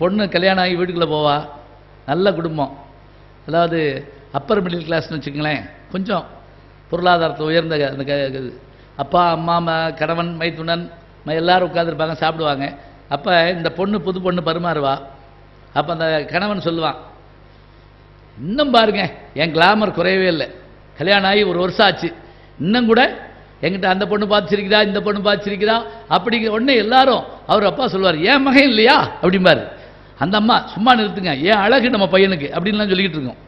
பொண்ணு கல்யாணம் ஆகி வீட்டுக்குள்ளே போவா, நல்ல குடும்பம், அதாவது அப்பர் மிடில் கிளாஸ்னு வச்சுக்கங்களேன், கொஞ்சம் பொருளாதாரத்தில் உயர்ந்த அந்த அப்பா அம்மா கணவன் மைத்துனன் எல்லாரும் உட்காந்துருப்பாங்க, சாப்பிடுவாங்க. அப்போ இந்த பொண்ணு புது பொண்ணு பரிமாறுவா. அப்போ அந்த கணவன் சொல்லுவான், இன்னும் பாருங்க என் கிளாமர் குறையவே இல்லை, கல்யாணம் ஆகி 1 வருஷம் ஆச்சு, இன்னும் கூட எங்கிட்ட அந்த பொண்ணு பார்த்துச்சிருக்கிறா, இந்த பொண்ணு பார்த்துச்சிருக்கிறா அப்படிங்கிற உடனே எல்லாரும் அவர் அப்பா சொல்லுவார், ஏன் மகன் இல்லையா அப்படிம்பாரு. அந்த அம்மா சும்மா நிறுத்துங்க, ஏன் அழகு நம்ம பையனுக்கு அப்படின்லாம் சொல்லிக்கிட்டு இருக்கோம்.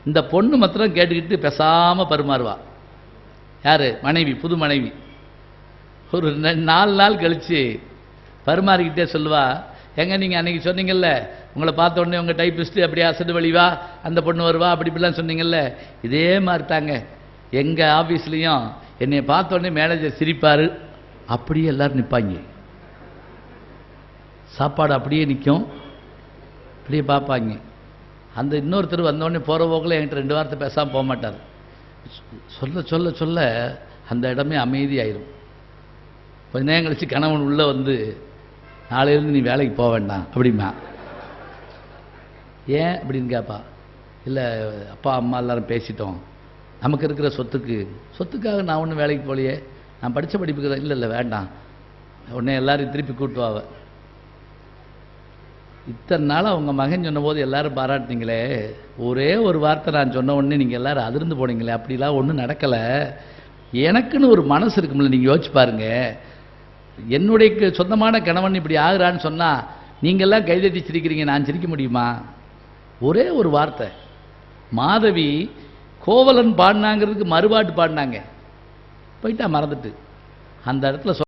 இந்த பொண்ணு மாத்திரம் கேட்டுக்கிட்டு பேசாமல் பரிமாறுவா. யார்? மனைவி, புது மனைவி. ஒரு 4 நாள் கழித்து பரிமாறிக்கிட்டே சொல்லுவா, எங்க நீங்கள் அன்றைக்கி சொன்னீங்கல்ல, உங்களை பார்த்த உடனே உங்கள் டைப்பிஸ்ட்டு அப்படியே அசடு வழிவா, அந்த பொண்ணு வருவா, அப்படி இப்படிலாம் சொன்னீங்கல்ல, இதே மாதிரி தாங்க எங்கள் ஆஃபீஸ்லேயும் என்னை பார்த்த உடனே மேனேஜர் சிரிப்பார், அப்படியே எல்லோரும் நிற்பாங்க, சாப்பாடு அப்படியே நிற்கும், அப்படியே பார்ப்பாங்க. அந்த இன்னொருத்தர் வந்தோடனே போகிற போக்கில் என்கிட்ட 2 வார்த்தை பேசாமல் போக மாட்டார். சொல்ல சொல்ல சொல்ல அந்த இடமே அமைதியாயிரும். கொஞ்ச நேரம் கழித்து கணவன் உள்ளே வந்து, நாளையிலேருந்து நீ வேலைக்கு போக வேண்டாம் அப்படிமா. ஏன் அப்படின்னு கேட்பா. இல்லை அப்பா அம்மா எல்லாரும் பேசிட்டோம், நமக்கு இருக்கிற சொத்துக்காக நான் ஒன்றும் வேலைக்கு போகலையே, நான் படித்த படிப்புக்கு தான். இல்லை வேண்டாம், உடனே எல்லாரும் திருப்பி கூட்டுவாவ. இத்தனை நாள் அவங்க மகன் சொன்னபோது எல்லாரும் பாராட்டினீங்களே, ஒரே ஒரு வார்த்தை நான் சொன்ன உடனே நீங்கள் எல்லாரும் அதிர்ந்து போனீங்களே, அப்படிலாம் ஒன்றும் நடக்கலை. எனக்குன்னு ஒரு மனசு இருக்கும்ல, நீங்கள் யோசிச்சு பாருங்க, என்னுடைய சொந்தமான கணவன் இப்படி ஆகுறான்னு சொன்னால் நீங்கள்லாம் கைதட்டி சிரிக்கிறீங்க, நான் சிரிக்க முடியுமா? ஒரே ஒரு வார்த்தை. மாதவி கோவலன் பாடினாங்கிறதுக்கு மறுபாட்டு பாடினாங்க, போயிட்டா மறந்துட்டு அந்த இடத்துல